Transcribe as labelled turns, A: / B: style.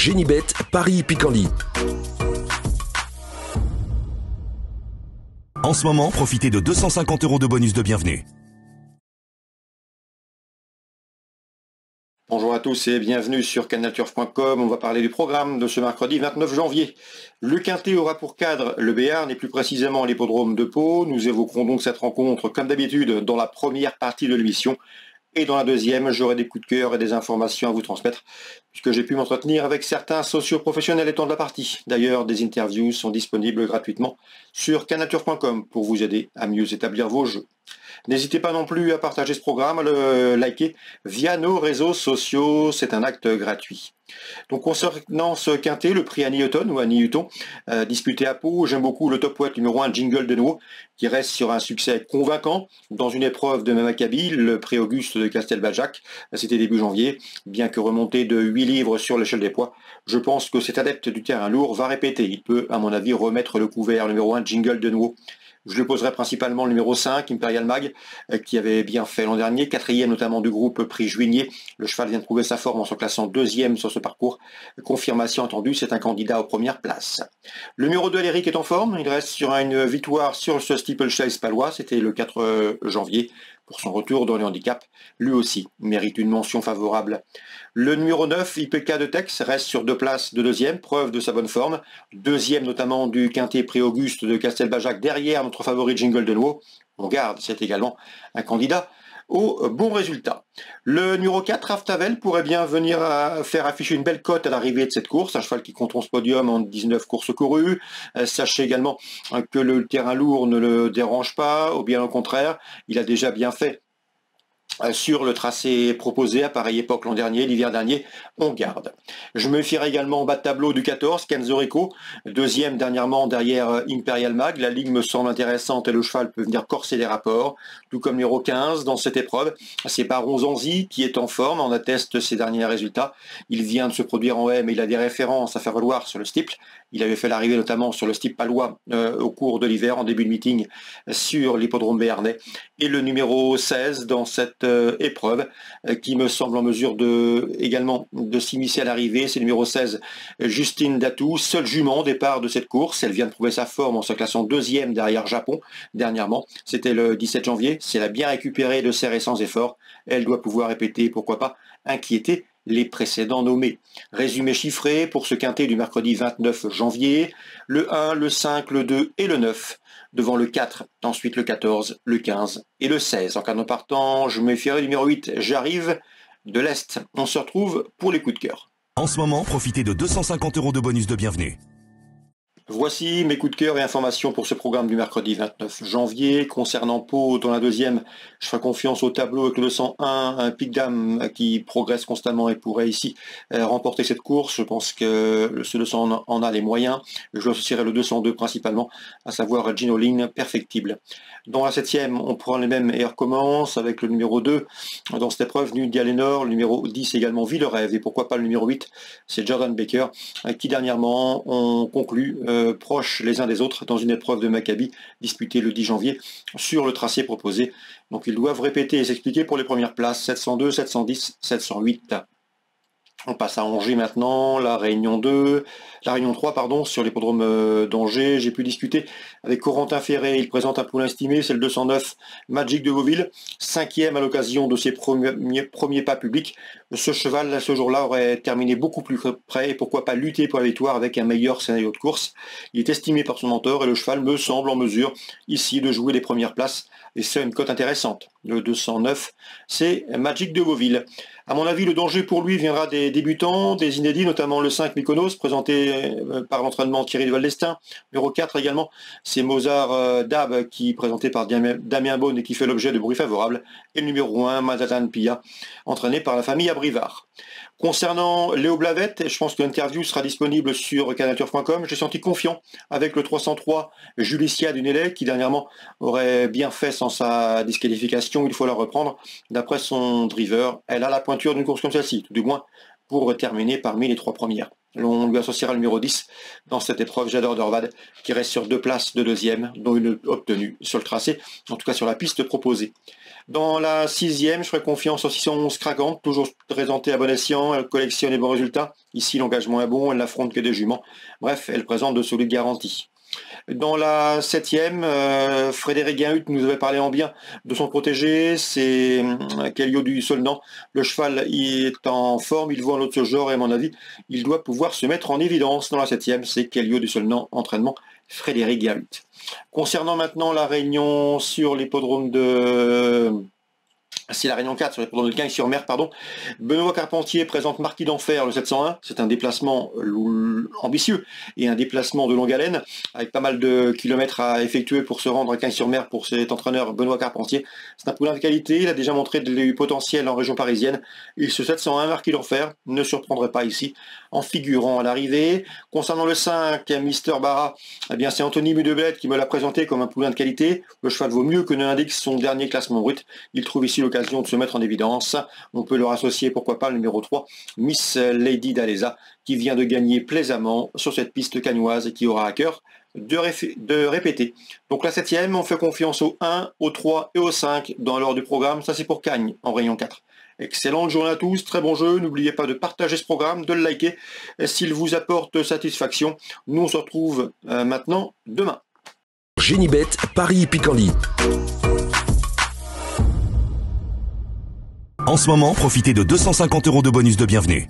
A: Génibet, Paris-Picardie. En ce moment, profitez de 250 € de bonus de bienvenue.
B: Bonjour à tous et bienvenue sur canalturf.com. On va parler du programme de ce mercredi 29 janvier. Le Quintet aura pour cadre le Béarn et plus précisément l'hippodrome de Pau. Nous évoquerons donc cette rencontre comme d'habitude dans la première partie de l'émission. Et dans la deuxième, j'aurai des coups de cœur et des informations à vous transmettre, puisque j'ai pu m'entretenir avec certains socioprofessionnels étant de la partie. D'ailleurs, des interviews sont disponibles gratuitement sur canalturf.com pour vous aider à mieux établir vos jeux. N'hésitez pas non plus à partager ce programme, à le liker via nos réseaux sociaux, c'est un acte gratuit. Donc concernant ce quintet, le prix Annie Hutton ou Annie Hutton, disputé à Pau, j'aime beaucoup le top weight numéro 1 Jingle de nouveau, qui reste sur un succès convaincant dans une épreuve de même acabit, le prix Auguste de Castelbajac, c'était début janvier, bien que remonté de 8 livres sur l'échelle des poids, je pense que cet adepte du terrain lourd va répéter, il peut à mon avis remettre le couvert numéro 1 Jingle de nouveau. Je lui poserai principalement le numéro 5, Imperial Mag, qui avait bien fait l'an dernier, quatrième notamment du groupe Prix Juigné. Le cheval vient de trouver sa forme en se classant deuxième sur ce parcours. Confirmation attendue, c'est un candidat aux premières places. Le numéro 2, Aléric, est en forme. Il reste sur une victoire sur ce steeplechase palois. C'était le 4 janvier. Pour son retour dans les handicaps, lui aussi mérite une mention favorable. Le numéro 9, IPK de Tex, reste sur 2 places de deuxième, preuve de sa bonne forme. Deuxième notamment du Quintet Prix Auguste de Castelbajac, derrière notre favori Jingle de Nouveau. On garde, c'est également un candidat au bon résultat. Le numéro 4, Raftavel, pourrait bien venir faire afficher une belle cote à l'arrivée de cette course, un cheval qui compte 11 podiums en 19 courses courues. Sachez également que le terrain lourd ne le dérange pas, ou bien au contraire, il a déjà bien fait sur le tracé proposé à pareille époque l'an dernier, l'hiver dernier, on garde. Je me fierai également au bas de tableau du 14, Kenzo Rico, deuxième dernièrement derrière Imperial Mag. La ligne me semble intéressante et le cheval peut venir corser les rapports, tout comme numéro 15 dans cette épreuve. C'est Baron Zanzi qui est en forme, on atteste ses derniers résultats. Il vient de se produire en M et il a des références à faire valoir sur le steeple. Il avait fait l'arrivée notamment sur le steeple palois au cours de l'hiver, en début de meeting sur l'hippodrome béarnais. Et le numéro 16 dans cette épreuve qui me semble en mesure également de s'immiscer à l'arrivée, c'est le numéro 16 Justine Datou, seule jument départ de cette course. Elle vient de prouver sa forme en se classant deuxième derrière Japon dernièrement, c'était le 17 janvier. Si elle a bien récupéré de ses récents efforts, elle doit pouvoir répéter, pourquoi pas inquiéter les précédents nommés. Résumé chiffré pour ce quintet du mercredi 29 janvier, le 1, le 5, le 2 et le 9, devant le 4, ensuite le 14, le 15 et le 16. En cas de partant, je me méfierai du numéro 8, J'arrive de l'Est. On se retrouve pour les coups de cœur.
A: En ce moment, profitez de 250 € de bonus de bienvenue.
B: Voici mes coups de cœur et informations pour ce programme du mercredi 29 janvier. Concernant Pau, dans la deuxième, je ferai confiance au tableau avec le 201, un pic d'âme qui progresse constamment et pourrait ici remporter cette course. Je pense que ce 200 en a les moyens. Je associerai le 202 principalement, à savoir Gino Ling, perfectible. Dans la septième, on prend les mêmes et recommence avec le numéro 2 dans cette épreuve, Nudia Lénor, le numéro 10 également Vie le Rêve, et pourquoi pas le numéro 8, c'est Jordan Baker, qui dernièrement ont conclu proches les uns des autres dans une épreuve de Maccabi disputée le 10 janvier sur le tracé proposé. Donc ils doivent répéter et s'expliquer pour les premières places, 702, 710, 708. On passe à Angers maintenant, la Réunion 3 pardon, sur l'hippodrome d'Angers. J'ai pu discuter avec Corentin Ferré, il présente un poulain estimé, c'est le 209 Magic de Beauville, cinquième à l'occasion de ses premiers pas publics. Ce cheval, ce jour-là, aurait terminé beaucoup plus près et pourquoi pas lutter pour la victoire avec un meilleur scénario de course. Il est estimé par son mentor et le cheval me semble en mesure ici de jouer les premières places et c'est une cote intéressante. Le 209, c'est Magic de Beauville. À mon avis, le danger pour lui viendra des débutants, des inédits, notamment le 5 Mykonos, présenté par l'entraînement Thierry de Valdestin. Numéro 4 également, c'est Mozart Dab, qui est présenté par Damien Beaune et qui fait l'objet de bruits favorables. Et le numéro 1, Mazatan Pia, entraîné par la famille Abrivard. Concernant Léo Blavette, je pense que l'interview sera disponible sur canalturf.com. J'ai senti confiant avec le 303 Julicia Dunellet, qui dernièrement aurait bien fait sans sa disqualification. Il faut la reprendre. D'après son driver, elle a la pointure d'une course comme celle-ci, tout du moins pour terminer parmi les 3 premières. On lui associera le numéro 10 dans cette épreuve, Jador Dorvad, qui reste sur 2 places de deuxième, dont une obtenue sur le tracé, en tout cas sur la piste proposée. Dans la 6e, je ferai confiance au 611 Craquante, toujours présentée à bon escient, elle collectionne les bons résultats. Ici, l'engagement est bon, elle n'affronte que des juments. Bref, elle présente de solides garanties. Dans la 7e, Frédéric Guinhut nous avait parlé en bien de son protégé, c'est Kélio du Solnan. Le cheval il est en forme, il vaut un autre ce genre et à mon avis, il doit pouvoir se mettre en évidence. Dans la 7e, c'est Kélio du Solnan, entraînement Frédéric Guinhut. Concernant maintenant la réunion sur l'hippodrome de... C'est la réunion 4 sur l'hippodrome de Cagnes-sur-Mer, pardon. Benoît Carpentier présente Marquis d'Enfer, le 701. C'est un déplacement ambitieux et un déplacement de longue haleine, avec pas mal de kilomètres à effectuer pour se rendre à Cagnes-sur-Mer pour cet entraîneur Benoît Carpentier. C'est un poulain de qualité, il a déjà montré du potentiel en région parisienne. Et ce 701, Marquis d'Enfer, ne surprendrait pas ici, en figurant à l'arrivée. Concernant le 5, Mister Barra, eh bien c'est Anthony Mudeblet qui me l'a présenté comme un poulain de qualité. Le cheval vaut mieux que ne l'indique son dernier classement brut. Il trouve ici l'occasion de se mettre en évidence. On peut leur associer, pourquoi pas, le numéro 3, Miss Lady d'Alesa, qui vient de gagner plaisamment sur cette piste cagnoise et qui aura à cœur de répéter. Donc la 7e, on fait confiance au 1, au 3 et au 5 dans l'ordre du programme. Ça c'est pour Cagnes en rayon 4. Excellente journée à tous, très bon jeu. N'oubliez pas de partager ce programme, de le liker s'il vous apporte satisfaction. Nous on se retrouve maintenant demain.
A: Génibet, Paris Hippiquant-Lit. En ce moment, profitez de 250 € de bonus de bienvenue.